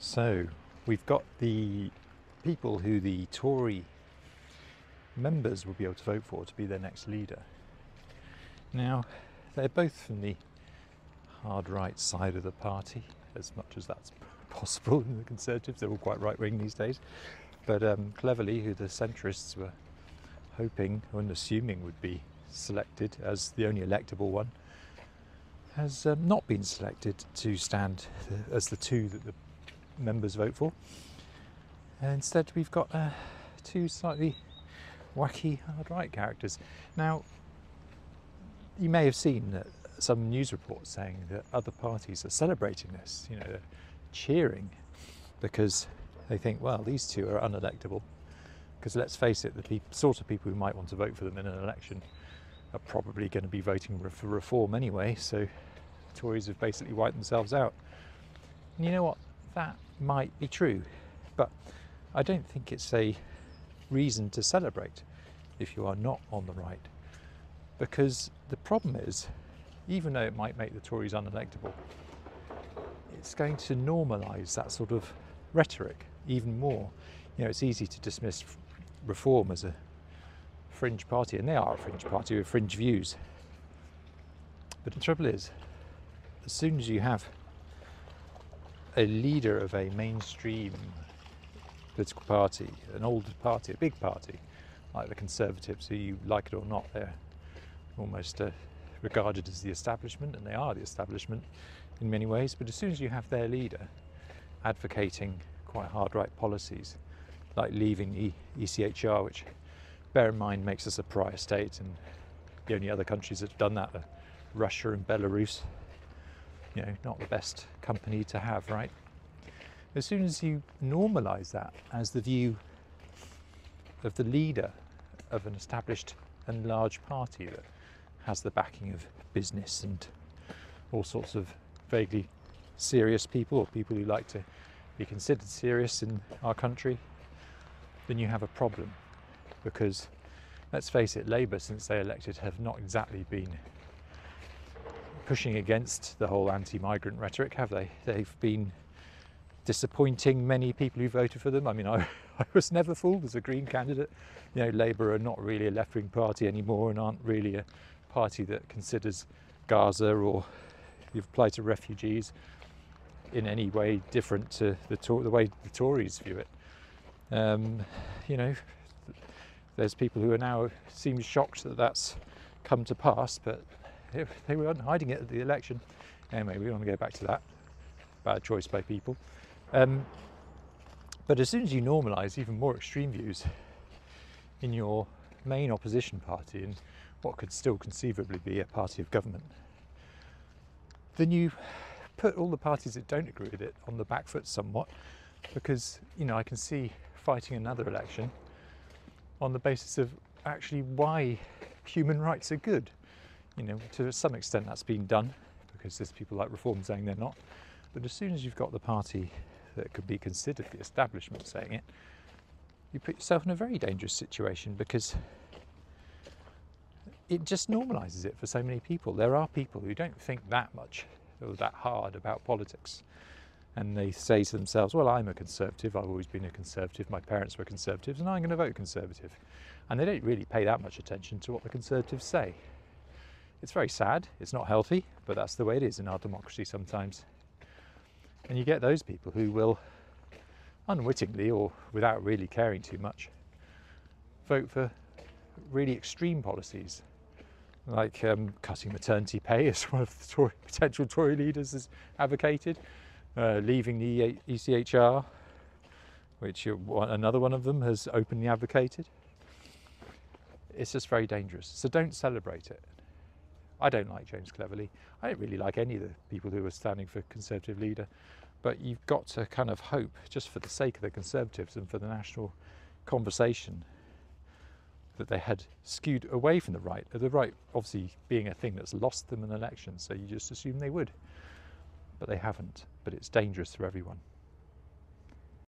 So we've got the people who the Tory members will be able to vote for to be their next leader. Now, they're both from the hard right side of the party, as much as that's possible in the Conservatives. They're all quite right-wing these days. But Cleverly, who the centrists were hoping and assuming would be selected as the only electable one, has not been selected to stand as the two that the members vote for. Instead, we've got two slightly wacky hard-right characters. Now, you may have seen some news reports saying that other parties are celebrating this, they're cheering because they think, well, these two are unelectable. Because let's face it, the sort of people who might want to vote for them in an election are probably going to be voting for reform anyway, so the Tories have basically wiped themselves out. And you know what? That might be true, but I don't think it's a reason to celebrate if you are not on the right. Because the problem is, even though it might make the Tories unelectable, it's going to normalise that sort of rhetoric even more. It's easy to dismiss Reform as a fringe party, and they are a fringe party with fringe views. But the trouble is, as soon as you have a leader of a mainstream political party, an old party, a big party, like the Conservatives, who, you like it or not, they're almost regarded as the establishment, and they are the establishment in many ways. But as soon as you have their leader advocating quite hard right policies, like leaving the ECHR, which, bear in mind, makes us a pariah state, and the only other countries that have done that are Russia and Belarus. Not the best company to have, right? As soon as you normalise that as the view of the leader of an established and large party that has the backing of business and all sorts of vaguely serious people, or people who like to be considered serious in our country, then you have a problem. Because, let's face it, Labour, since they elected, have not exactly been pushing against the whole anti-migrant rhetoric, have they? They've been disappointing many people who voted for them. I mean, I was never fooled as a Green candidate. Labour are not really a left-wing party anymore, and aren't really a party that considers Gaza or the plight of refugees in any way different to the way the Tories view it. There's people who are now seem shocked that that's come to pass, but they weren't hiding it at the election. Anyway, we don't want to go back to that. Bad choice by people. But as soon as you normalise even more extreme views in your main opposition party, and what could still conceivably be a party of government, then you put all the parties that don't agree with it on the back foot somewhat, because I can see fighting another election on the basis of actually why human rights are good. To some extent that's been done, because there's people like Reform saying they're not. But as soon as you've got the party that could be considered the establishment saying it, you put yourself in a very dangerous situation, because it just normalises it for so many people. There are people who don't think that much or that hard about politics, and they say to themselves, well, I'm a Conservative, I've always been a Conservative, my parents were Conservatives, and I'm going to vote Conservative. And they don't really pay that much attention to what the Conservatives say. It's very sad, it's not healthy, but that's the way it is in our democracy sometimes. And you get those people who will, unwittingly or without really caring too much, vote for really extreme policies, like cutting maternity pay, as one of the potential Tory leaders has advocated, leaving the ECHR, which another one of them has openly advocated. It's just very dangerous. So don't celebrate it. I don't like James Cleverly. I don't really like any of the people who are standing for Conservative leader. But you've got to kind of hope, just for the sake of the Conservatives and for the national conversation, that they had skewed away from the right obviously being a thing that's lost them an election, so you just assume they would. But they haven't. But it's dangerous for everyone.